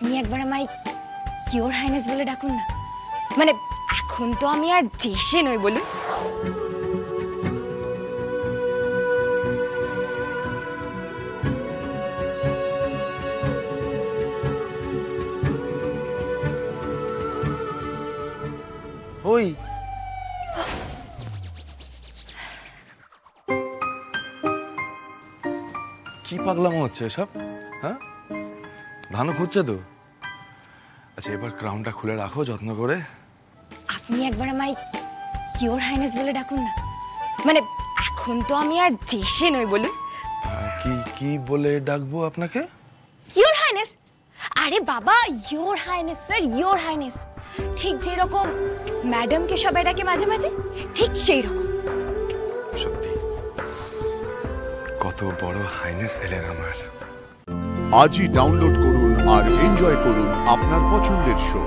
আপনি একবার আমায় ইয়োর হাইনেস বলে ডাকুন না। মানে এখন তো আমি আর দেশে নই বলুন। ওই কি পাগলামো হচ্ছে এসব? হ্যাঁ, ধানও খুঁজছে তো। আচ্ছা, এবার ক্রাউনটা খুলে রাখো যত্ন করে। আপনি একবার আমায় ইয়োর হাইনেস বলে ডাকুন না। মানে এখন তো আমি আর দেশে নই বলুন। কি কি বলে ডাকবো আপনাকে? Your highness. আরে বাবা, your highness sir, your highness. ঠিক যেরকম ম্যাডামকে সবাই ডাকে মাঝে মাঝে, ঠিক সেই রকম। সত্যি কত বড় হাইনেস এলেন আমার। আজই ডাউনলোড করুন আর এনজয় করুন আপনার পছন্দের শো।